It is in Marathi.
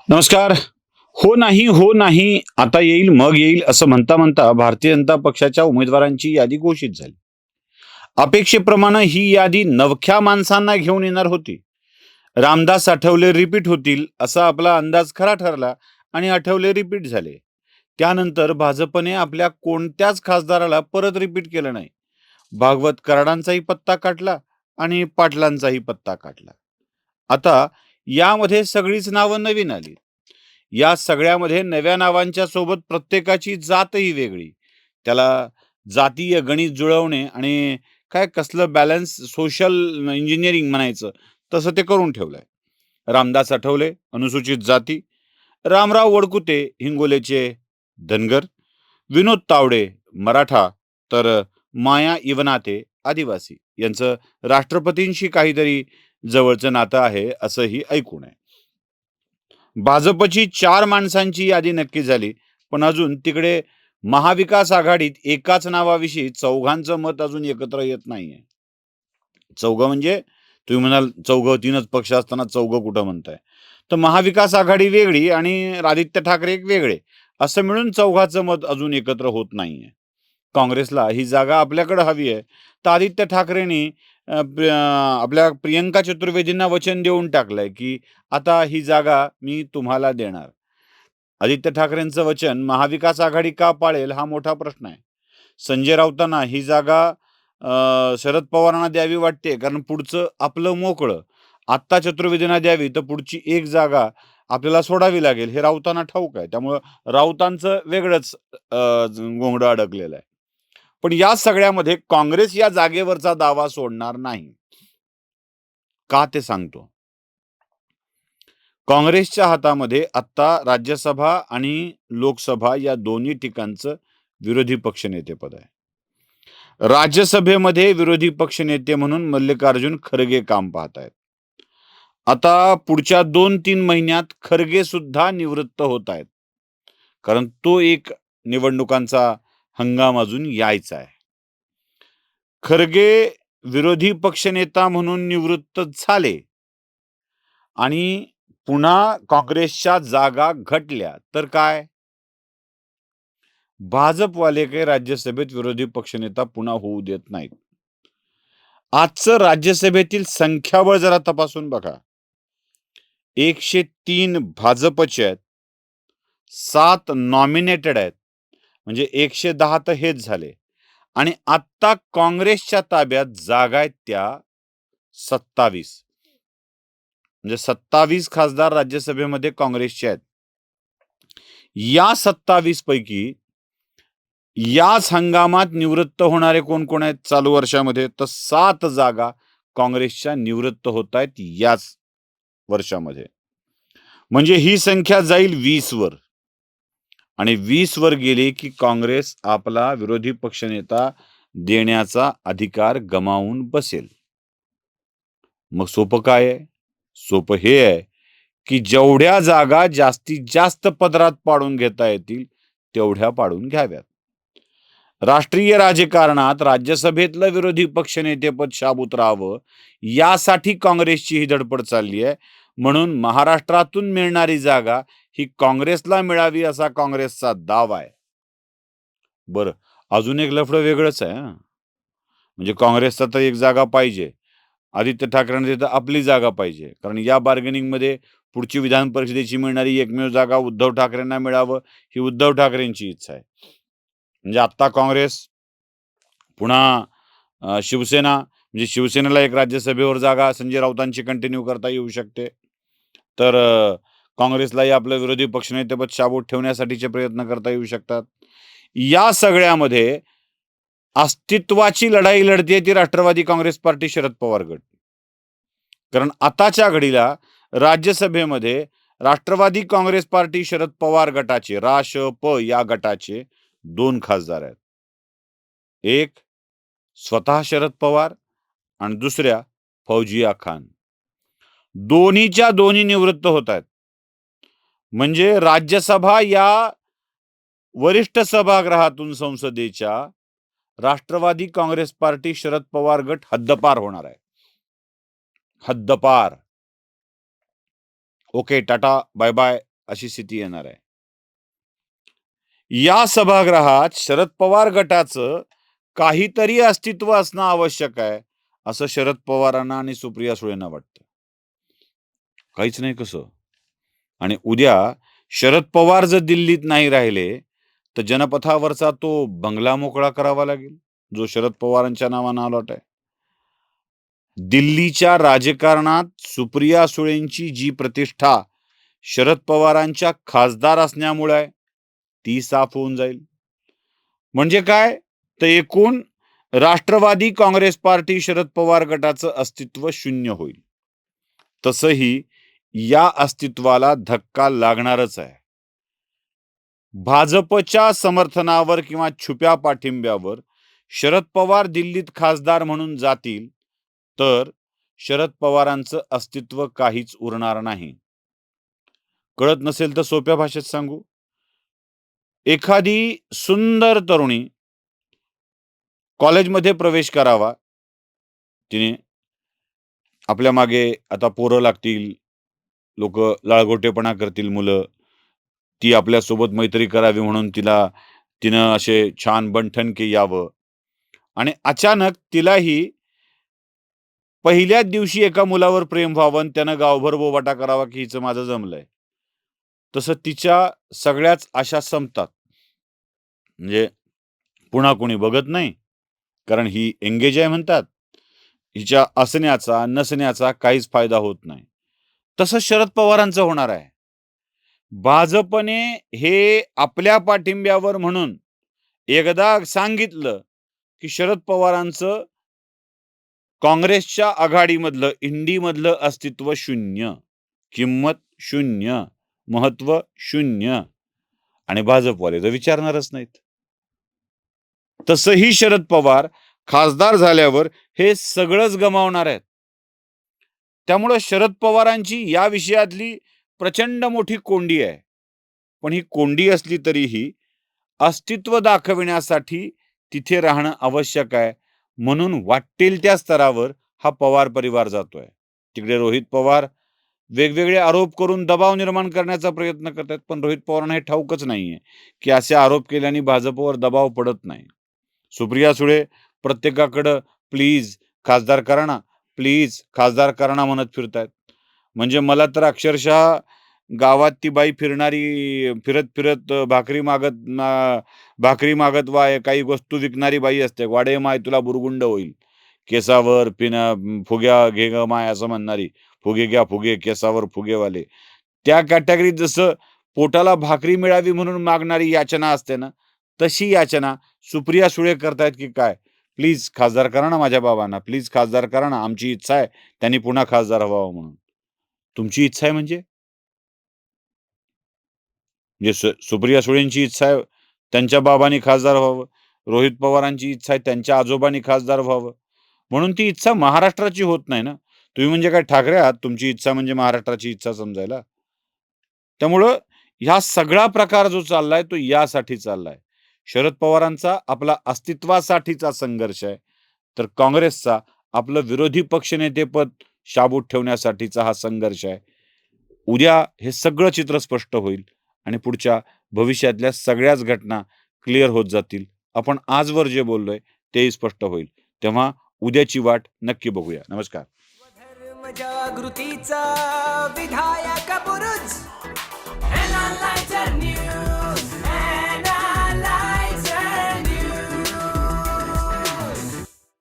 नमस्कार. हो नाही, आता येईल, मग येईल असं म्हणता म्हणता भारतीय जनता पक्षाच्या उमेदवारांची यादी घोषित झाली. अपेक्षेप्रमाणे ही यादी नवख्या माणसांना घेऊन येणार होती. रामदास आठवले रिपीट होतील असा आपला अंदाज खरा ठरला आणि आठवले रिपीट झाले. त्यानंतर भाजपने आपल्या कोणत्याच खासदाराला परत रिपीट केलं नाही. भागवत कराडांचाही पत्ता काढला आणि पाटलांचाही पत्ता काढला. आता यामध्ये सगळीच नावं नवीन आली. या सगळ्यामध्ये नव्या नावांच्या सोबत प्रत्येकाची जातही वेगळी. त्याला जातीय गणित जुळवणे आणि काय कसलं बॅलन्स सोशल इंजिनिअरिंग म्हणायचं, तसं ते करून ठेवलंय. रामदास आठवले अनुसूचित जाती, रामराव वडकुते हिंगोलीचे धनगर, विनोद तावडे मराठा, तर माया इवनाते आदिवासी. यांचं राष्ट्रपतींशी काहीतरी जवळचं नातं आहे असंही ऐकून आहे. भाजपची 4 माणसांची यादी नक्की झाली, पण अजून तिकडे महाविकास आघाडीत एकाच नावाविषयी चौघांचं मत अजून एकत्र येत नाहीये. चौघं म्हणजे तुम्ही म्हणाल चौघं 3च पक्ष असताना चौघं कुठं म्हणताय? तर महाविकास आघाडी वेगळी आणि आदित्य ठाकरे एक वेगळे, असं मिळून चौघाचं मत अजून एकत्र होत नाहीये. काँग्रेसला ही जागा आपल्याकडे हवी आहे, तर आदित्य ठाकरेंनी आपल्या प्रियंका चतुर्वेदींना वचन देऊन टाकलंय, की आता ही जागा मी तुम्हाला देणार. आदित्य ठाकरेंचं वचन महाविकास आघाडी का पाळेल हा मोठा प्रश्न आहे. संजय राऊतांना ही जागा शरद पवारांना द्यावी वाटते, कारण पुढचं आपलं मोकळं. आत्ता चतुर्वेदींना द्यावी तर पुढची एक जागा आपल्याला सोडावी लागेल, हे राऊतांना ठाऊक आहे. त्यामुळं राऊतांचं वेगळंच घोंगडं अडकलेलं आहे. पण या सगळ्यामध्ये काँग्रेस या जागेवरचा दावा सोडणार नाही. का ते सांगतो. काँग्रेसच्या हातामध्ये आत्ता राज्यसभा आणि लोकसभा या दोन्ही ठिकाणचं विरोधी पक्षनेतेपद आहे. राज्यसभेमध्ये विरोधी पक्षनेते म्हणून मल्लिकार्जुन खरगे काम पाहत आहेत. आता पुढच्या 2-3 महिन्यात खरगे सुद्धा निवृत्त होत आहेत. कारण तो एक निवडणुकांचा हंगाम अजून यायचा आहे. खरगे विरोधी पक्षनेता म्हणून निवृत्त झाले आणि पुन्हा काँग्रेसच्या जागा घटल्या तर काय? भाजपवाले काही राज्यसभेत विरोधी पक्षनेता पुन्हा होऊ देत नाहीत. आजचं राज्यसभेतील संख्याबळ जरा तपासून बघा. 103 भाजपचे आहेत, 7 नॉमिनेटेड आहेत, म्हणजे 110 तर हेच झाले. आणि आत्ता काँग्रेसच्या ताब्यात जागा आहेत त्या 27. म्हणजे 27 खासदार राज्यसभेमध्ये काँग्रेसचे आहेत. या 27 पैकी याच हंगामात निवृत्त होणारे कोण कोण आहेत चालू वर्षामध्ये, तर 7 जागा काँग्रेसच्या निवृत्त होत आहेत याच वर्षामध्ये. म्हणजे ही संख्या जाईल 20 वर आणि 20 वर गेली की काँग्रेस आपला विरोधी पक्षनेता देण्याचा अधिकार गमावून बसेल. मग सोपं काय आहे? सोपं हे आहे की जेवढ्या जागा जास्तीत जास्त पदरात पाडून घेता येतील तेवढ्या पाडून घ्याव्यात. राष्ट्रीय राजकारणात राज्यसभेतलं विरोधी पक्षनेतेपद शाबूत राहावं यासाठी काँग्रेसची ही धडपड चालली आहे. म्हणून महाराष्ट्रातून मिळणारी जागा ही काँग्रेसला मिळावी असा काँग्रेसचा दावा आहे. बरं, अजून एक लफडं वेगळंच आहे हां. म्हणजे काँग्रेसचा तर एक जागा पाहिजे. आदित्य ठाकरेंना तिथं आपली जागा पाहिजे. कारण या बार्गेनिंगमध्ये पुढची विधान परिषदेची मिळणारी एकमेव जागा उद्धव ठाकरेंना मिळावं ही उद्धव ठाकरेंची इच्छा आहे. म्हणजे आत्ता काँग्रेस, पुन्हा शिवसेना, म्हणजे शिवसेनेला एक राज्यसभेवर जागा संजय राऊतांची कंटिन्यू करता येऊ शकते. तर काँग्रेसलाही आपलं विरोधी पक्षनेतेपद शाबूत ठेवण्यासाठीचे प्रयत्न करता येऊ शकतात. या सगळ्यामध्ये अस्तित्वाची लढाई लढतीये ती राष्ट्रवादी काँग्रेस पार्टी शरद पवार गट. कारण आताच्या घडीला राज्यसभेमध्ये राष्ट्रवादी काँग्रेस पार्टी शरद पवार गटाचे राशप या गटाचे 2 खासदार आहेत. एक स्वतः शरद पवार आणि दुसऱ्या फौजिया खान. दोन्हीच्या दोन्ही निवृत्त होत आहेत. म्हणजे राज्यसभा या वरिष्ठ सभागृहातून संसदेच्या राष्ट्रवादी काँग्रेस पार्टी शरद पवार गट हद्दपार होणार आहे. हद्दपार. Okay, tata, bye bye. अशी स्थिती येणार आहे. या सभागृहात शरद पवार गटाचं काहीतरी अस्तित्व असणं आवश्यक आहे, असं शरद पवारांना आणि सुप्रिया सुळेंना वाटतं. काहीच नाही कसं. आणि उद्या शरद पवार जर दिल्लीत नाही राहिले, तर जनपथावरचा तो बंगला मोकळा करावा लागेल, जो शरद पवारांच्या नावानं अलॉट आहे. दिल्लीच्या राजकारणात सुप्रिया सुळेंची जी प्रतिष्ठा शरद पवारांच्या खासदार असण्यामुळे आहे, ती साफ होऊन जाईल. म्हणजे काय? तर एकूण राष्ट्रवादी काँग्रेस पार्टी शरद पवार गटाचं अस्तित्व शून्य होईल. तसंही या अस्तित्वाला धक्का लागणारच आहे. भाजपच्या समर्थनावर किंवा छुप्या पाठिंब्यावर शरद पवार दिल्लीत खासदार म्हणून जातील, तर शरद पवारांचं अस्तित्व काहीच उरणार नाही. कळत नसेल तर सोप्या भाषेत सांगू. एखादी सुंदर तरुणी कॉलेजमध्ये प्रवेश करावा, तिने आपल्या मागे आता पोरं लागतील, लोक लाळगोटेपणा करतील मुलं, ती आपल्यासोबत मैत्री करावी म्हणून तिनं असे छान बनठणके यावं, आणि अचानक तिलाही पहिल्याच दिवशी एका मुलावर प्रेम व्हावं आणि त्यानं गावभर बोबाटा करावा की हिचं माझं जमलंय. तसं तिच्या सगळ्याच आशा संपतात. म्हणजे पुन्हा कोणी बघत नाही, कारण ही एंगेज आहे म्हणतात. हिच्या असण्याचा नसण्याचा काहीच फायदा होत नाही. तसं शरद पवारांचं होणार आहे. भाजपने हे आपल्या पाठिंब्यावर म्हणून एकदा सांगितलं की शरद पवारांचं काँग्रेसच्या आघाडीमधलं, इंडीमधलं अस्तित्व शून्य, किंमत शून्य, महत्व शून्य, आणि भाजपवाले तर विचारणारच नाहीत. तसंही शरद पवार खासदार झाल्यावर हे सगळंच गमावणार आहेत. त्यामुळं शरद पवारांची या विषयातली प्रचंड मोठी कोंडी आहे. पण ही कोंडी असली तरीही अस्तित्व दाखविण्यासाठी तिथे राहणं आवश्यक आहे. म्हणून वाटेल त्या स्तरावर हा पवार परिवार जातोय. तिकडे रोहित पवार वेगवेगळे आरोप करून दबाव निर्माण करण्याचा प्रयत्न करतात. पण रोहित पवारांना हे ठाऊकच नाहीये की असे आरोप केल्याने भाजपवर दबाव पडत नाही. सुप्रिया सुळे प्रत्येकाकडं प्लीज खासदार करा ना, प्लीज खासदार करा ना म्हणत फिरतायत. म्हणजे मला तर अक्षरशः गावात ती बाई फिरत फिरत भाकरी मागत वाय काही वस्तू विकणारी बाई असते. वाडे माय तुला बुरगुंड होईल, केसावर फुग्या घे ग माय असं म्हणणारी, फुगे घ्या फुगे, केसावर फुगेवाले. त्या कॅटेगरीत जसं पोटाला भाकरी मिळावी म्हणून मागणारी याचना असते ना, तशी याचना सुप्रिया सुळे करतायत की काय, प्लीज खासदार करा ना माझ्या बाबांना, प्लीज खासदार करा ना, आमची इच्छा आहे त्यांनी पुन्हा खासदार व्हावं म्हणून. तुमची इच्छा आहे म्हणजे सुप्रिया सुळेंची इच्छा आहे त्यांच्या बाबांनी खासदार व्हावं, रोहित पवारांची इच्छा आहे त्यांच्या आजोबांनी खासदार व्हावं, म्हणून ती इच्छा महाराष्ट्राची होत नाही ना. तुम्ही म्हणजे काय ठाकरे आहात, तुमची इच्छा म्हणजे महाराष्ट्राची इच्छा समजायला? त्यामुळं ह्या सगळा प्रकार जो चाललाय तो यासाठी चाललाय. शरद पवारांचा आपला अस्तित्वासाठीचा संघर्ष आहे, तर काँग्रेसचा आपलं विरोधी पक्षनेतेपद शाबूत ठेवण्यासाठीचा हा संघर्ष आहे. उद्या हे सगळं चित्र स्पष्ट होईल आणि पुढच्या भविष्यातल्या सगळ्याच घटना क्लिअर होत जातील. आपण आजवर जे बोललोय तेही स्पष्ट होईल. तेव्हा उद्याची वाट नक्की बघूया. नमस्कार. जागृतीचा विधायक बुरुज